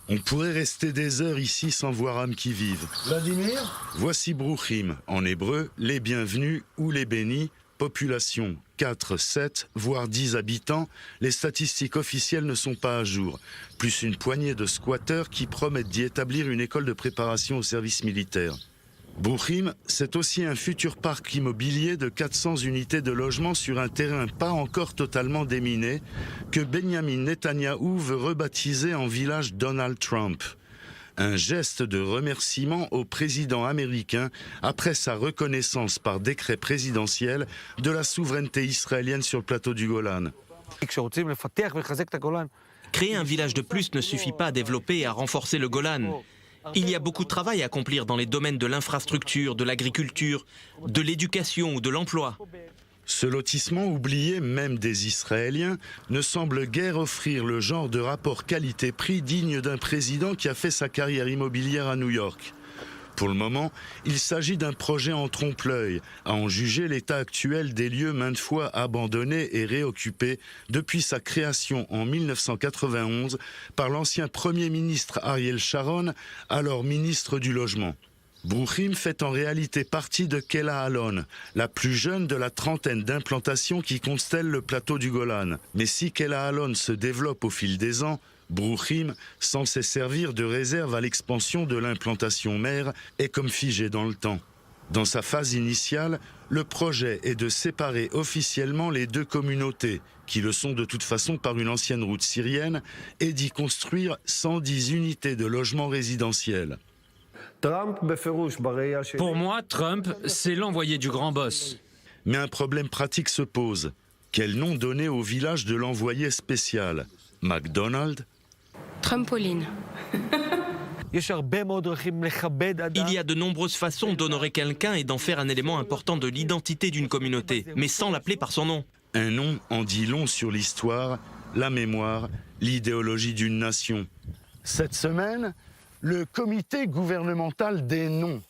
On pourrait rester des heures ici sans voir âme qui vive. Vladimir? Voici Brouchim, en hébreu, les bienvenus ou les bénis, population 4, 7, voire 10 habitants. Les statistiques officielles ne sont pas à jour. Plus une poignée de squatteurs qui promettent d'y établir une école de préparation au service militaire. Brouchim, c'est aussi un futur parc immobilier de 400 unités de logement sur un terrain pas encore totalement déminé que Benjamin Netanyahou veut rebaptiser en village Donald Trump. Un geste de remerciement au président américain après sa reconnaissance par décret présidentiel de la souveraineté israélienne sur le plateau du Golan. Créer un village de plus ne suffit pas à développer et à renforcer le Golan. Il y a beaucoup de travail à accomplir dans les domaines de l'infrastructure, de l'agriculture, de l'éducation ou de l'emploi. Ce lotissement oublié même des Israéliens ne semble guère offrir le genre de rapport qualité-prix digne d'un président qui a fait sa carrière immobilière à New York. Pour le moment, il s'agit d'un projet en trompe-l'œil, à en juger l'état actuel des lieux maintes fois abandonnés et réoccupés depuis sa création en 1991 par l'ancien Premier ministre Ariel Sharon, alors ministre du Logement. Brouchim fait en réalité partie de Kela Alon, la plus jeune de la trentaine d'implantations qui constellent le plateau du Golan. Mais si Kela Alon se développe au fil des ans, Brouchim, censé servir de réserve à l'expansion de l'implantation mère, est comme figé dans le temps. Dans sa phase initiale, le projet est de séparer officiellement les deux communautés, qui le sont de toute façon par une ancienne route syrienne, et d'y construire 110 unités de logements résidentiels. Pour moi, Trump, c'est l'envoyé du grand boss. Mais un problème pratique se pose. Quel nom donner au village de l'envoyé spécial? McDonald? Trumpoline. Il y a de nombreuses façons d'honorer quelqu'un et d'en faire un élément important de l'identité d'une communauté, mais sans l'appeler par son nom. Un nom en dit long sur l'histoire, la mémoire, l'idéologie d'une nation. Cette semaine, le comité gouvernemental des noms,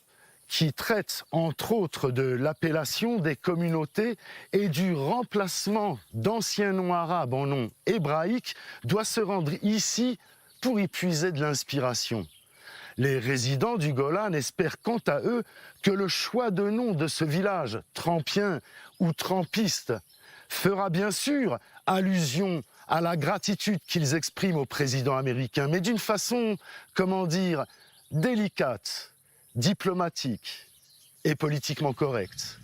qui traite entre autres de l'appellation des communautés et du remplacement d'anciens noms arabes en noms hébraïques, doit se rendre ici pour y puiser de l'inspiration. Les résidents du Golan espèrent quant à eux que le choix de nom de ce village, Trampien ou Trampiste, fera bien sûr allusion à la gratitude qu'ils expriment au président américain, mais d'une façon, comment dire, délicate, diplomatique et politiquement correcte.